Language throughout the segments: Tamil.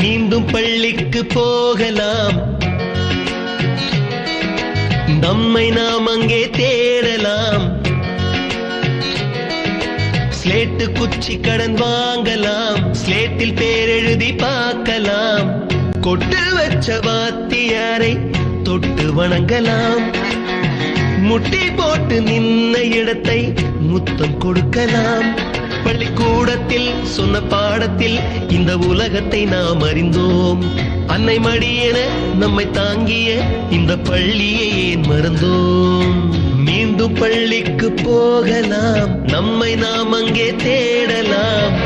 மீண்டும் பள்ளிக்கு போகலாம், நம்மை நாம் அங்கே தேடலாம். ஸ்லேட்டு குச்சி கடன் வாங்கலாம், ஸ்லேட்டில் பேர் எழுதி பார்க்கலாம். கொட்டு வச்ச வாத்தியாரை தொட்டு வணங்கலாம், முட்டி போட்டு நின்ன இடத்தை முத்தம் கொடுக்கலாம். பள்ளிக்கூடத்தில் சொன்ன பாடத்தில் இந்த உலகத்தை நாம் அறிந்தோம். அன்னை மடியென நம்மை தாங்கிய இந்த பள்ளியை ஏன் மறந்தோம்? மீண்டும் பள்ளிக்கு போகலாம், நம்மை நாம் அங்கே தேடலாம்.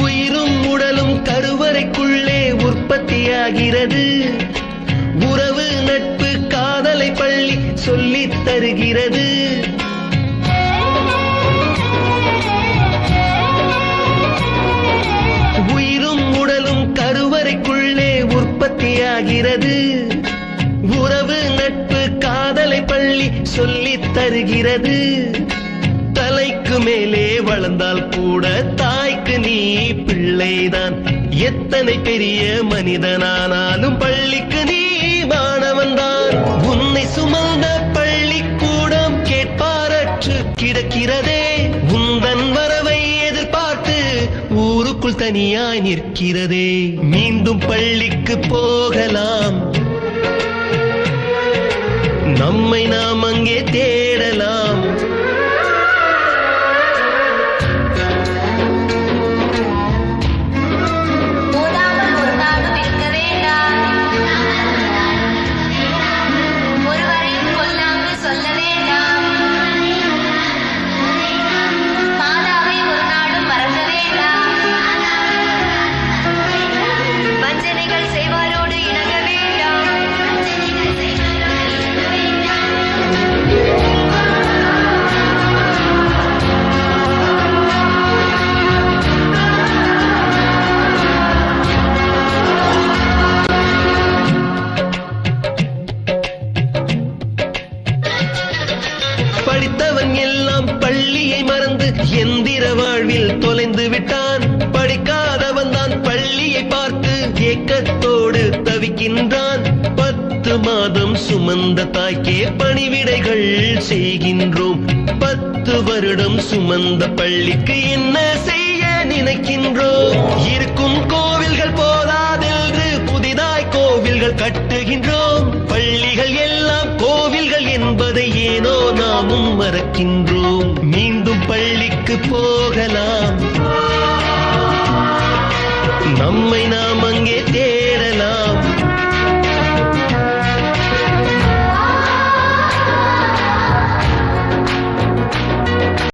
உயிரும் உடலும் கருவறைக்குள்ளே உற்பத்தியாகிறது. உறவு நட்பு காதலை பள்ளி சொல்லித் தருகிறது. உயிரும் உடலும் கருவறைக்குள்ளே உற்பத்தியாகிறது. உறவு நட்பு காதலை பள்ளி சொல்லித் தருகிறது. தலைக்கு மேலே வளர்ந்தால் கூட தாய்க்கு நீ பிள்ளைதான். எத்தனை பெரிய மனிதனானாலும் பள்ளிக்கு நீ மாணவன்தான். உன்னை சுமந்த பள்ளிக்கூடம் கேட்பாரற்று கிடக்கிறதே. உந்தன் வரவை எதிர்பார்த்து ஊருக்குள் தனியாய் நிற்கிறதே. மீண்டும் பள்ளிக்கு போகலாம், நம்மை நாம் அங்கே தேடலாம். படித்தவன் எல்லாம் பள்ளியை மறந்து எந்திர வாழ்வில் தொலைந்து விட்டான். படிக்காதவன் தான் பள்ளியை பார்த்து ஏக்கத்தோடு தவிக்கின்றான். 10 மாதம் சுமந்த தாய்க்கே பணிவிடைகள் செய்கின்றோம். 10 வருடம் சுமந்த பள்ளிக்கு என்ன செய்ய நினைக்கின்றோம்? இருக்கும்